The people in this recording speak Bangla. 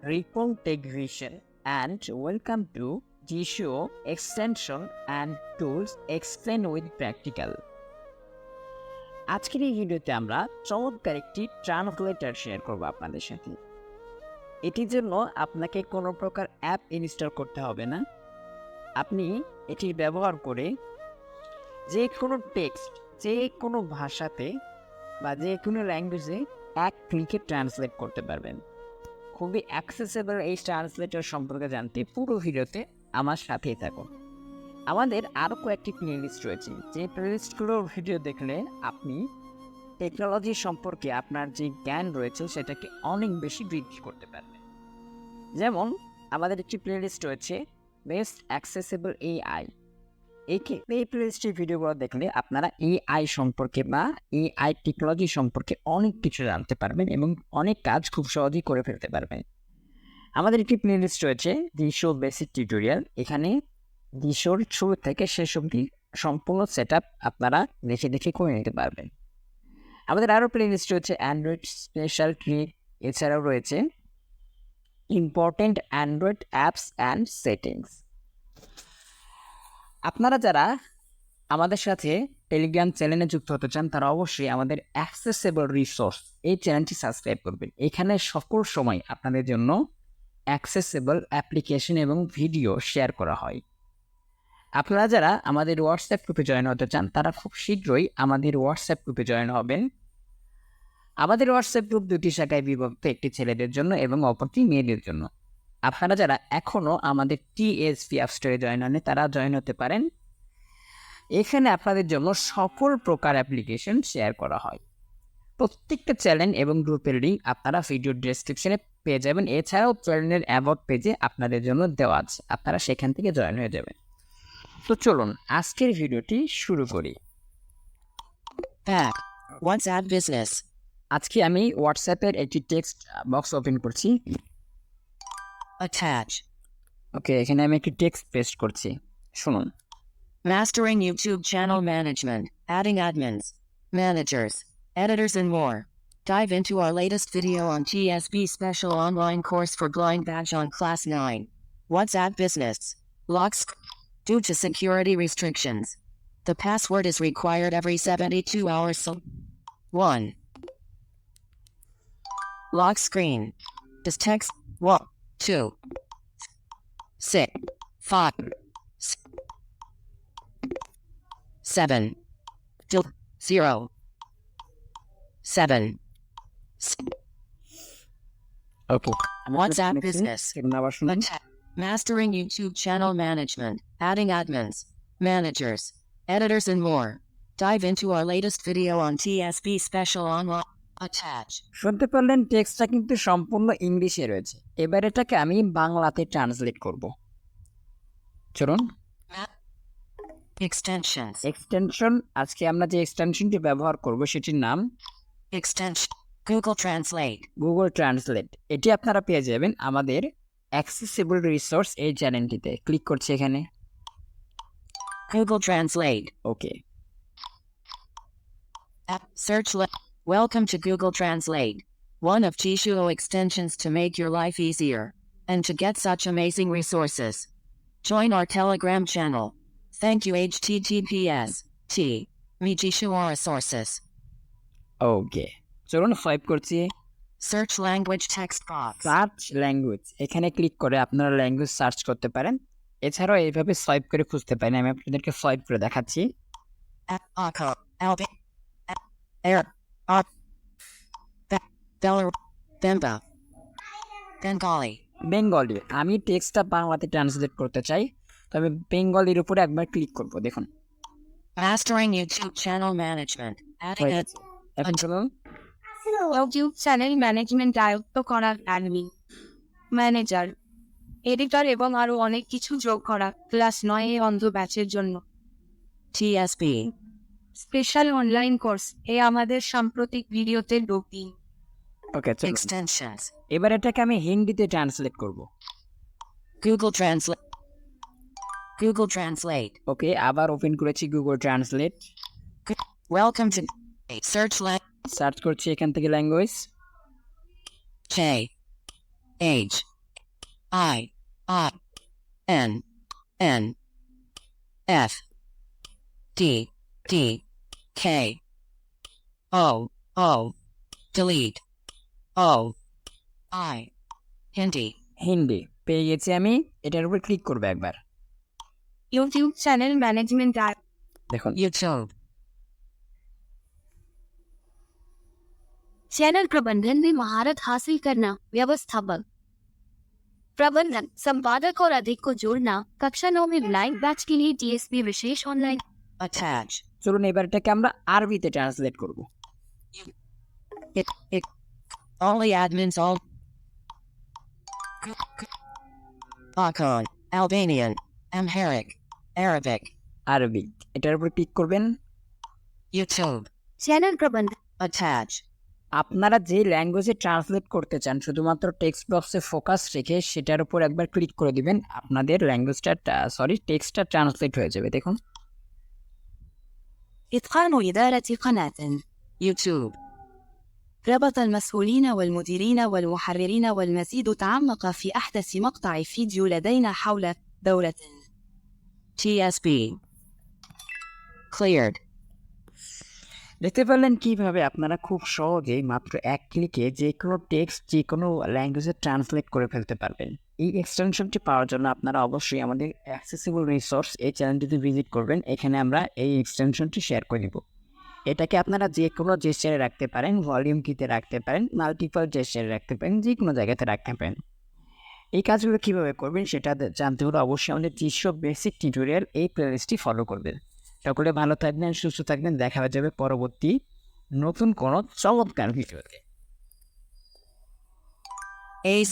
Recon Tech Vision and welcome to GSHO Extension and Tools Explain with Practical. আজকের এই ভিডিওতে আমরা চমৎকার একটি ট্রান্সলেটর শেয়ার করব আপনাদের সাথে। এটির জন্য আপনাকে কোনো প্রকার অ্যাপ ইনস্টল করতে হবে না। আপনি এটি ব্যবহার করে যে কোনো টেক্সট যে কোনো ভাষাতে বা যে কোনো ল্যাঙ্গুয়েজে এক ক্লিকে ট্রান্সলেট করতে পারবেন। খুবই অ্যাক্সেসেবল এই ট্রান্সলেটর সম্পর্কে জানতে পুরো ভিডিওতে আমার সাথেই থাকুন। আমাদের আরও কয়েকটি প্লেলিস্ট রয়েছে, যে প্লেলিস্টগুলোর ভিডিও দেখলে আপনি টেকনোলজি সম্পর্কে আপনার যে জ্ঞান রয়েছে সেটাকে অনেক বেশি বৃদ্ধি করতে পারবেন। যেমন আমাদের একটি প্লেলিস্ট রয়েছে বেস্ট অ্যাক্সেসেবল এআই। এই প্লেলিস্টের ভিডিওগুলো দেখলে আপনারা এআই সম্পর্কে বা এআই টেকনোলজি সম্পর্কে অনেক কিছু জানতে পারবেন এবং অনেক কাজ খুব সহজেই করে ফেলতে পারবেন। আমাদের একটি প্লেলিস্ট রয়েছে GSHO বেসিক টিউটোরিয়াল। এখানে GSHOর শুরু থেকে শেষ অবধি সম্পূর্ণ সেট আপ আপনারা দেখে দেখে করে নিতে পারবেন। আমাদের আরও প্লেলিস্ট রয়েছে অ্যান্ড্রয়েড স্পেশাল ট্রিক, এছাড়াও রয়েছে important Android apps and settings. আপনারা যারা আমাদের সাথে টেলিগ্রাম চ্যানেলে যুক্ত হতে চান তারা অবশ্যই আমাদের অ্যাক্সেসেবল রিসোর্স এই চ্যানেলটি সাবস্ক্রাইব করবেন। এখানে সকল সময় আপনাদের জন্য অ্যাক্সেসেবল অ্যাপ্লিকেশন এবং ভিডিও শেয়ার করা হয়। আপনারা যারা আমাদের হোয়াটসঅ্যাপ গ্রুপে জয়েন হতে চান তারা খুব শীঘ্রই আমাদের হোয়াটসঅ্যাপ গ্রুপে জয়েন হবেন। আমাদের হোয়াটসঅ্যাপ গ্রুপ দুটি শাখায় বিভক্ত, একটি ছেলেদের জন্য এবং অপরটি মেয়েদের জন্য। আপনারা যারা এখনও আমাদের TSP অ্যাপ স্টোরে জয়েন হননি তারা জয়েন হতে পারেন। এখানে আপনাদের জন্য সকল প্রকার অ্যাপ্লিকেশন শেয়ার করা হয়। প্রত্যেকটা চ্যানেল এবং গ্রুপের লিঙ্ক আপনারা ভিডিও ডেসক্রিপশনে পেয়ে যাবেন। এছাড়াও চ্যানেলের অ্যাবাউট পেজে আপনাদের জন্য দেওয়া আছে, আপনারা সেখান থেকে জয়েন হয়ে যাবেন। তো চলুন আজকের ভিডিওটি শুরু করি। WhatsApp Business. আজকে আমি হোয়াটসঅ্যাপের একটি টেক্সট বক্স ওপেন করছি। Attach. ওকে, এখানে আমি একটি টেক্সট পেস্ট করছি, শুনুন। Mastering YouTube channel management, adding admins, managers, editors, and more. Dive into our latest video on TSB special online course for blind badge on class 9. WhatsApp Business. Locks. Due to security restrictions, the password is required every 72 hours. So 1. Lock screen. Does text 1, 2, 6, 5, 7, 0, 7. Okay, WhatsApp Business. আবার শুনুন। Mastering YouTube channel management, adding admins, managers, editors, and more. Dive into our latest video on TSB special online. Attach. শুনতে পারলেন, টেক্সটটা কিন্তু সম্পূর্ণ ইংলিশে রয়েছে। এবার এটাকে আমি বাংলাতে ট্রান্সলেট করব। চলুন। Extensions. এক্সটেনশন, আজকে আমরা যে এক্সটেনশনটি ব্যবহার করব সেটির নাম Extension. Google Translate. Google translate. এটি আপনারা পেয়ে যাবেন আমাদের অ্যাক্সেসেবল রিসোর্স এই চ্যানেলটিতে। ক্লিক করছি এখানে। Google Translate. Okay, Search. Welcome to Google Translate, one of GSHO extensions to make your life easier and to get such amazing resources. Join our Telegram channel. Thank you. HTTPS me GSHO resources. ওকে, চলুন ফাইভ করছি। Search language text box. Search language, এখানে ক্লিক করে আপনারা ল্যাঙ্গুয়েজ সার্চ করতে পারেন। এছাড়াও এইভাবে সোয়াইপ করে খুঁজতে পারেন। আমি আপনাদেরকে সোয়াইপ করে দেখাচ্ছি। Bengali. বেঙ্গলি। আমি টেক্সটটা বাংলাতে ট্রান্সলেট করতে চাই, তবে বেঙ্গলির উপরে একবার ক্লিক করব। দেখুন, Mastering YouTube channel management, adding হয়ে গেছে। এখন চলুন। ইউটিউব চ্যানেল ম্যানেজমেন্ট আয়ত্ত করা, অ্যাডমিন, ম্যানেজার, এডিটর এবং আরও অনেক কিছু যোগ করা ক্লাস 9 অন্ধ ব্যাচের জন্য TSB. স্পেশাল অনলাইন কোর্স এ আমাদের সাম্প্রতিক ভিডিওতে যোগ দিন। ওকে, চলুন। Extensions. এবার এটাকে আমি হিন্দিতে ট্রান্সলেট করব। Google Translate. Google Translate. ওকে, আবার ওপেন করেছি Google translate. Welcome to search search করছি এখান থেকে language. K H I N N F D D K O O delete O I Hindi Hindi পেয়ে গেছি আমি, এটার উপর ক্লিক করবো একবার। YouTube channel management app. দেখুন YouTube चैनल प्रबंधन में महारत हासिल करना, व्यवस्थापक प्रबंधन, संपादक और अधिक को जोड़ना। कक्षा 9 में ब्लाइंड बैच के लिए DSP विशेष ऑनलाइन attach চলুন এবার এটাকে আমরা আরবিতে ট্রান্সলেট করব। it only admins all Akon Albanian Amharic Arabic আরবি, এটার উপর ক্লিক করবেন। YouTube चैनल प्रबंधन attach আপনারা যে ল্যাঙ্গুয়েজে ট্রান্সলেট করতে চান শুধুমাত্র টেক্সট বক্সে ফোকাস রেখে সেটার উপর একবার ক্লিক করে দিবেন, আপনাদের ল্যাঙ্গুয়েজটা টেক্সটটা ট্রান্সলেট হয়ে যাবে। দেখুন إتقان إدارة قناة. YouTube ربط المسؤولين والمديرين والمحررين والمزيد تعمق في أحدث مقطع فيديو لدينا حول دورة TSB cleared দেখতে পারলেন কিভাবে আপনারা খুব সহজেই মাত্র এক ক্লিকে যে কোনো টেক্সট যে কোনো ল্যাঙ্গুয়েজে ট্রান্সলেট করে ফেলতে পারবেন। এই এক্সটেনশনটি পাওয়ার জন্য আপনারা অবশ্যই আমাদের অ্যাক্সেসিবল রিসোর্স এই চ্যানেলটিতে ভিজিট করবেন। এখানে আমরা এই এক্সটেনশনটি শেয়ার করে দিব। এটাকে আপনারা যে কোনো জেস্চারে রাখতে পারেন, ভলিউম কিতে রাখতে পারেন, মাল্টিপল জেস্চারে রাখতে পারেন, যে কোনো জায়গাতে রাখতে পারেন। এই কাজগুলো কীভাবে করবেন সেটা জানতে হলে অবশ্যই আমাদের 300 বেসিক টিউটোরিয়াল এই প্লেলিস্টটি ফলো করবেন। সকলে ভালো থাকবেন, সুস্থ থাকবেন, দেখা হয়ে যাবে পরবর্তী নতুন কোনো চমৎকার ভিডিওতে। AZ